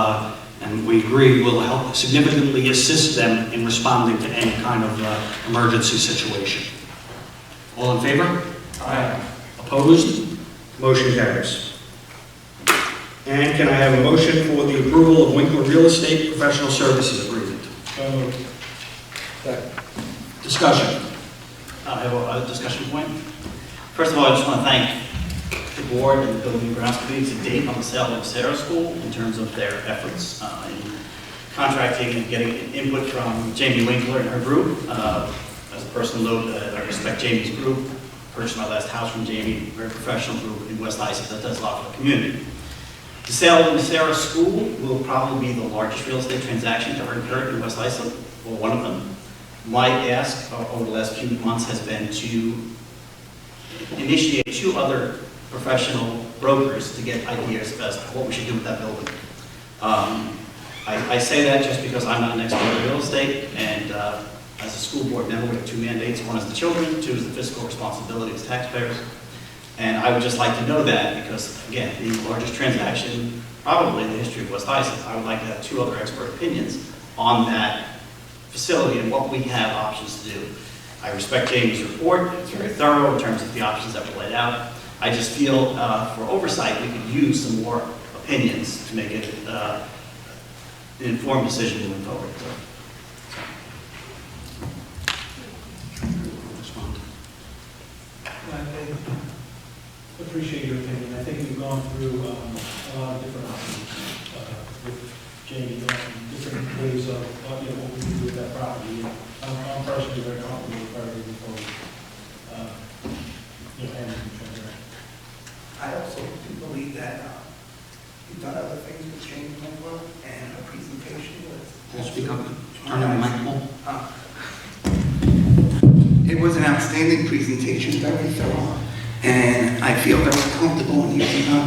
and we agree, will help significantly assist them in responding to any kind of emergency situation. All in favor? Aye. Opposed? Motion carries. And can I have a motion for the approval of Winkler Real Estate Professional Services Agreement? So moved. Second. Discussion. I have a discussion point. First of all, I just want to thank the board and the Building and Grounds Committee to date on the sale of Sarah School in terms of their efforts in contracting and getting input from Jamie Winkler and her group. As a personal note, I respect Jamie's group. Purchased my last house from Jamie, very professional group in West Islip that does a lot for the community. The sale of the Sarah School will probably be the largest real estate transaction to occur in West Islip, or one of them. My ask over the last few months has been to initiate 2 other professional brokers to get ideas as to what we should do with that building. I say that just because I'm not an expert in real estate, and as a school board member, we have 2 mandates. One is the children, 2 is the fiscal responsibility as taxpayers. And I would just like to know that because, again, the largest transaction probably in the history of West Islip, I would like to have 2 other expert opinions on that facility and what we have options to do. I respect Jamie's report. It's very thorough in terms of the options that were laid out. I just feel for oversight, we could use some more opinions to make it an informed decision moving forward. I appreciate your opinion. I think we've gone through a lot of different options with Jamie, different ways of what we can do with that property. I'm personally very comfortable with our moving forward. Handling the transaction. I also do believe that you've done other things with Jamie Winkler and a presentation was. Speak up. Turn on the microphone. It was an outstanding presentation, very thorough, and I feel very comfortable in using her,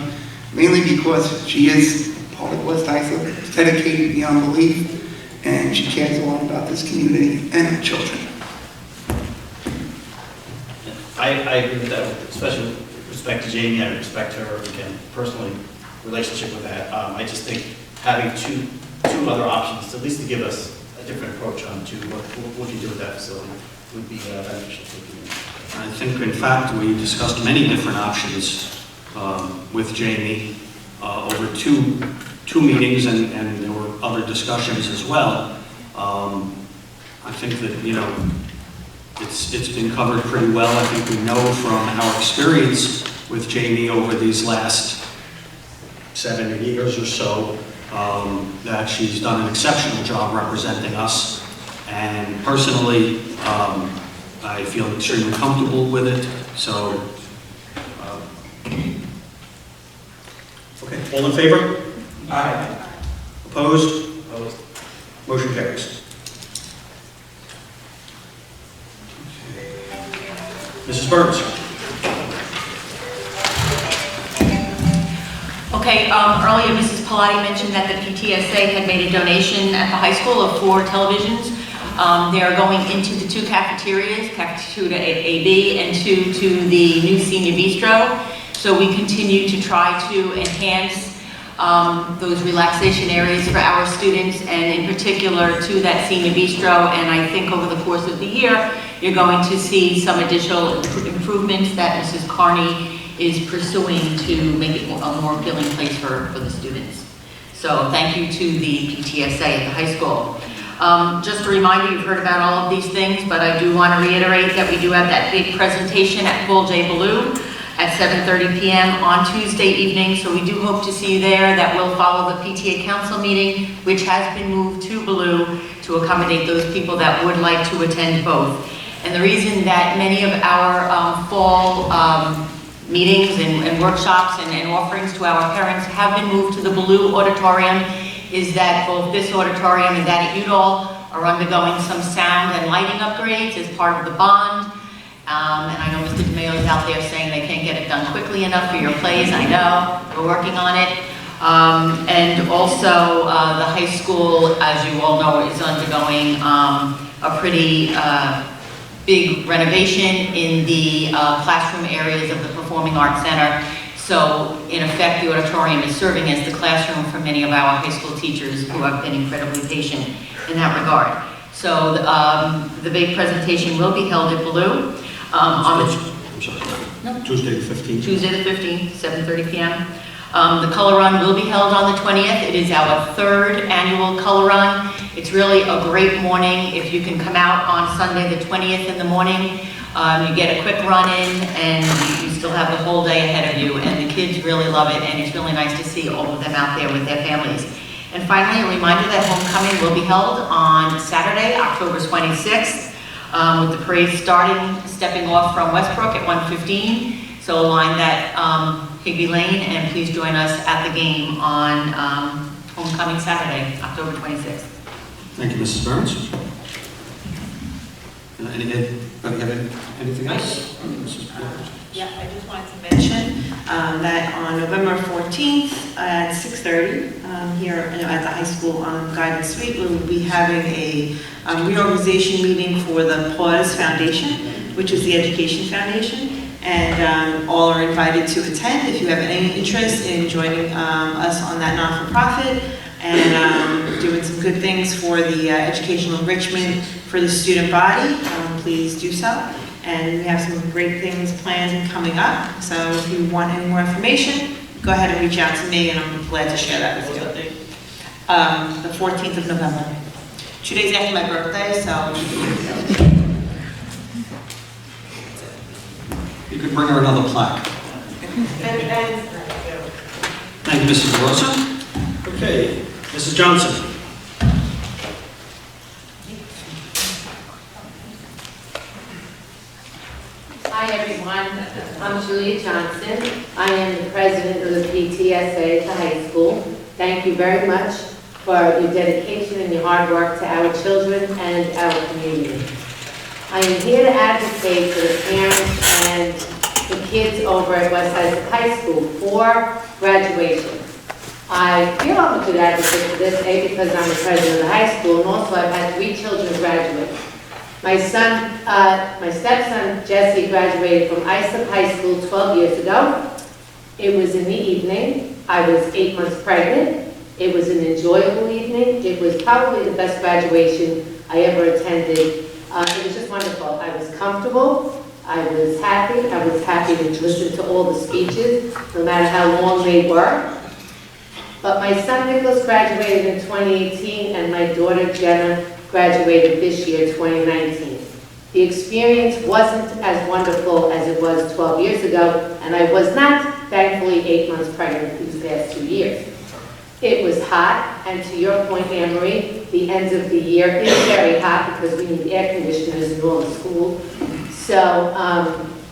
mainly because she is part of West Islip, dedicated beyond belief, and she cares a lot about this community and her children. I agree with that, especially with respect to Jamie. I respect her, again, personally, relationship with that. I just think having two other options, at least to give us a different approach on to what you do with that facility would be beneficial to the community. I think, in fact, we discussed many different options with Jamie over two meetings, and there were other discussions as well. I think that, it's been covered pretty well. I think we know from our experience with Jamie over these last 7 years or so that she's done an exceptional job representing us. And personally, I feel extremely comfortable with it. So, okay, all in favor? Aye. Opposed? Opposed. Motion carries. Mrs. Burns. Okay, earlier Mrs. Pilati mentioned that the PTSA had made a donation at the high school of 4 televisions. They are going into the 2 cafeterias, cafeteria AB and 2 to the new senior bistro. So we continue to try to enhance those relaxation areas for our students, and in particular to that senior bistro. And I think over the course of the year, you're going to see some additional improvements that Mrs. Carney is pursuing to make it a more appealing place for the students. So thank you to the PTSA at the high school. Just a reminder, you've heard about all of these things, but I do want to reiterate that we do have that big presentation at Paul J. Ballou at 7:30 p.m. on Tuesday evening, so we do hope to see you there. That will follow the PTA Council meeting, which has been moved to Ballou to accommodate those people that would like to attend both. And the reason that many of our fall meetings and workshops and offerings to our parents have been moved to the Ballou Auditorium is that both this auditorium and that at Udall are undergoing some sound and lighting upgrades as part of the bond. And I know Mr. DeMeo is out there saying they can't get it done quickly enough for your plays. I know, we're working on it. And also the high school, as you all know, is undergoing a pretty big renovation in the classroom areas of the Performing Arts Center. So in effect, the auditorium is serving as the classroom for many of our high school teachers who have been incredibly patient in that regard. So the big presentation will be held at Ballou. I'm sorry. No. Tuesday the 15th. Tuesday the 15th, 7:30 p.m. The Color Run will be held on the 20th. It is our 3rd annual Color Run. It's really a great morning. If you can come out on Sunday the 20th in the morning, you get a quick run in and you still have the whole day ahead of you. And the kids really love it, and it's really nice to see all of them out there with their families. And finally, a reminder that homecoming will be held on Saturday, October 26th, with the parade stepping off from Westbrook at 1:15. So align that Higby Lane, and please join us at the game on homecoming Saturday, October 26th. Thank you, Mrs. Burns. Anybody have anything else? Yeah, I just wanted to mention that on November 14th at 6:30 here at the high school on Guidance Suite, we will be having a reorganization meeting for the PAWS Foundation, which is the Education Foundation. And all are invited to attend if you have any interest in joining us on that not-for-profit and doing some good things for the educational enrichment for the student body. Please do so. And we have some great things planned and coming up. So if you want any more information, go ahead and reach out to me, and I'm glad to share that with you. The 14th of November. 2 days after my birthday, so. You could bring her another plaque. Thank you, Mrs. Rosa. Okay, Mrs. Johnson. Hi everyone, I'm Julia Johnson. I am the president of the PTSA at the high school. Thank you very much for your dedication and your hard work to our children and our community. I am here to advocate for the parents and the kids over at West High High School for graduation. I feel I'm a good advocate for this, A, because I'm the president of the high school, and also I've had 3 children graduate. My stepson Jesse graduated from Islip High School 12 years ago. It was in the evening. I was 8 months pregnant. It was an enjoyable evening. It was probably the best graduation I ever attended. It was just wonderful. I was comfortable. I was happy. I was happy to listen to all the speeches, no matter how long they were. But my son Nicholas graduated in 2018, and my daughter Jenna graduated this year, 2019. The experience wasn't as wonderful as it was 12 years ago, and I was not, thankfully, 8 months pregnant these past 2 years. It was hot, and to your point, Anne Marie, the end of the year is very hot because we need air conditioners in all the schools. So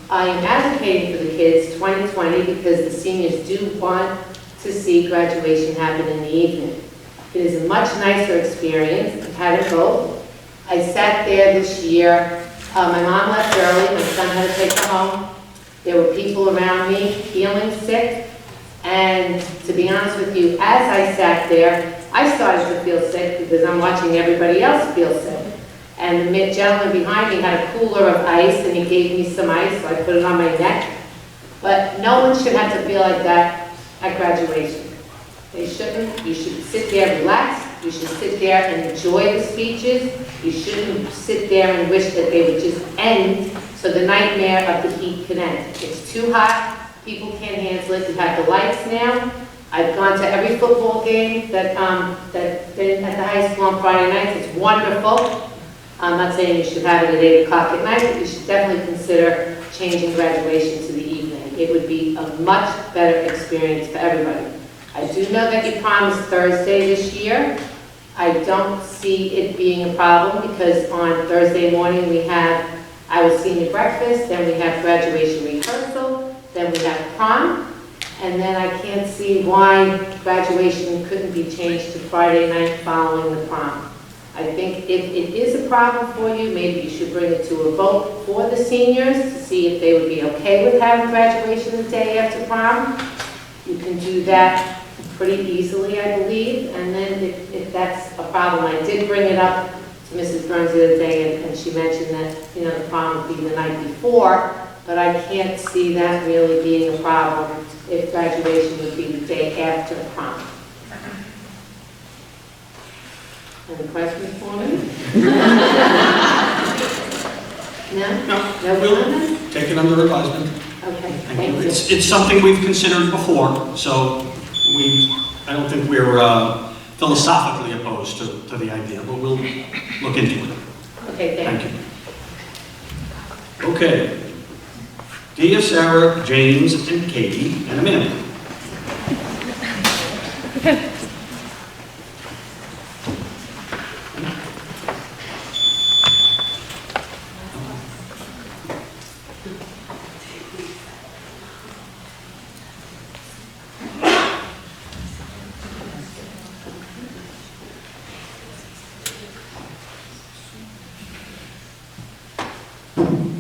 I am advocating for the kids 2020 because the seniors do want to see graduation happen in the evening. It is a much nicer experience. I've had it both. I sat there this year. My mom left early. My son had to take her home. There were people around me feeling sick. And to be honest with you, as I sat there, I started to feel sick because I'm watching everybody else feel sick. And the gentleman behind me had a cooler of ice, and he gave me some ice, so I put it on my neck. But no one should have to feel like that at graduation. They shouldn't. You should sit there relaxed. You should sit there and enjoy the speeches. You shouldn't sit there and wish that they would just end so the nightmare of the heat can end. It's too hot. People can't handle it. You have the lights now. I've gone to every football game that's been at the high school on Friday nights. It's wonderful. I'm not saying you should have it at 8 o'clock at night, but you should definitely consider changing graduation to the evening. It would be a much better experience for everybody. I do know that you promised Thursday this year. I don't see it being a problem because on Thursday morning we have our senior breakfast, then we have graduation rehearsal, then we have prom, and then I can't see why graduation couldn't be changed to Friday night following the prom. I think if it is a problem for you, maybe you should bring it to a vote for the seniors to see if they would be okay with having graduation the day after prom. You can do that pretty easily, I believe, and then if that's a problem, I did bring it up to Mrs. Burns the other day, and she mentioned that, you know, the prom would be the night before, but I can't see that really being a problem if graduation would be the day after prom. Any questions for me? No? No, No we'll comment? take it under advisement. Okay, Thank thank you. you. It's something we've considered before, so I don't think we're philosophically opposed to the idea, but we'll look into it. Okay, thank you. you. Okay. Dia, Sarah, James, and Katie, and Amanda.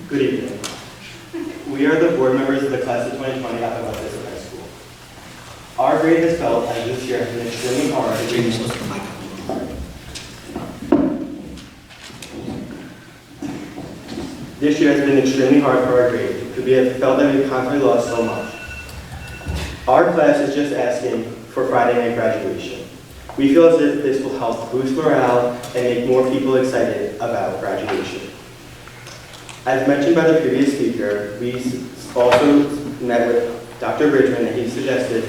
Good evening. We are the board members of the class of 2020 at the West Islip High School. Our grade has felt as this year has been extremely hard. This year has been extremely hard for our grade because we have felt that we have constantly lost so much. Our class is just asking for Friday night graduation. We feel as if this will help boost morale and make more people excited about graduation. As mentioned by the previous speaker, we also met with Dr. Bridgman, and he suggested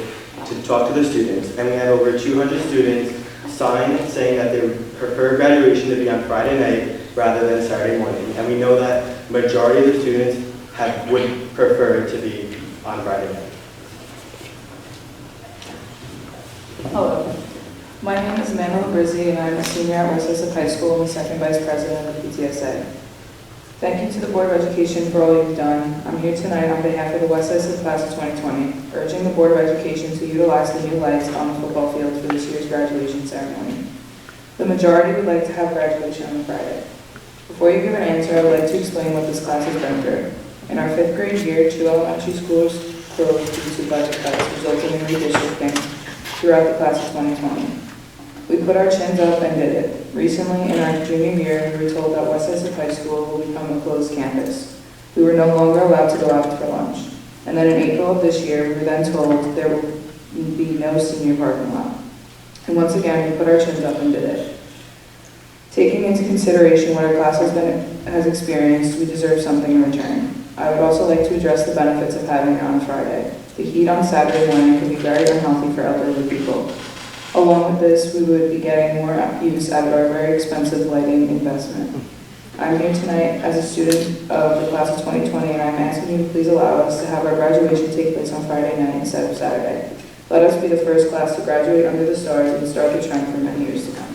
to talk to the students, and we had over 200 students sign saying that they would prefer graduation to be on Friday night rather than Saturday morning. And we know that majority of the students would prefer it to be on Friday night. Hello, my name is Amanda Labrizzi, and I'm a senior at West Islip High School and the second vice president of PTSA. Thank you to the Board of Education for all you've done. I'm here tonight on behalf of the West Islip class of 2020, urging the Board of Education to utilize the new lights on the football field for this year's graduation ceremony. The majority would like to have graduation on Friday. Before you give an answer, I would like to explain what this class has been through. In our 5th grade year, 2 elementary schools closed due to budget cuts, resulting in redistricting throughout the class of 2020. We put our chins up and did it. Recently, in our junior year, we were told that West Essex High School will become a closed campus. We were no longer allowed to go out for lunch. And then in April of this year, we were then told there will be no senior parking lot. And once again, we put our chins up and did it. Taking into consideration what our class has experienced, we deserve something in return. I would also like to address the benefits of having it on Friday. The heat on Saturday morning can be very unhealthy for elderly people. Along with this, we would be getting more use out of our very expensive lighting investment. I'm here tonight as a student of the class of 2020, and I'm asking you to please allow us to have our graduation take place on Friday night instead of Saturday. Let us be the first class to graduate under the stars and start the trend for many years to come.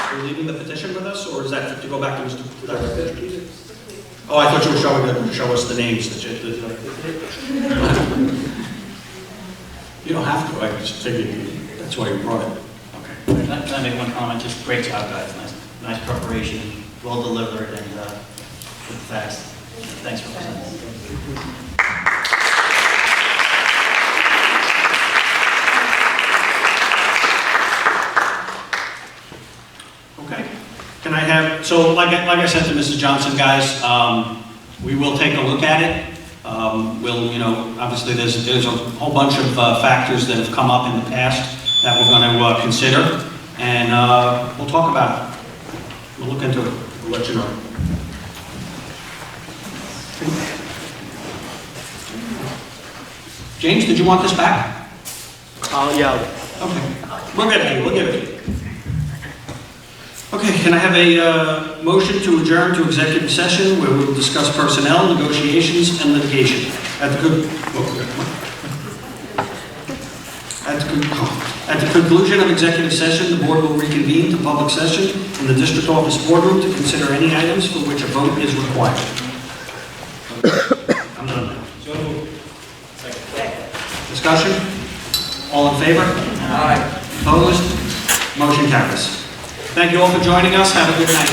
Are you leaving the petition with us, or is that to go back to Mr. Oh, I thought you were to show us the names that you don't have to, I just figured that's why you brought it. Okay. Can I make one comment? Just great job, guys. Nice preparation, well delivered, and fast. Thanks for presenting. Can I have, so like I said to Mrs. Johnson, guys, we will take a look at it. We'll, obviously there's a whole bunch of factors that have come up in the past that we're going to consider, and we'll talk about it. We'll look into it. We'll let you know. James, did you want this back? Yeah. Okay. We'll give it to you. We'll give it to you. Okay, can I have a motion to adjourn to executive session where we will discuss personnel, negotiations, and litigation? At the conclusion of executive session, the board will reconvene to public session in the district office boardroom to consider any items for which a vote is required. I'm done now. Discussion? All in favor? Aye. Opposed? Motion carries. Thank you all for joining us. Have a good night.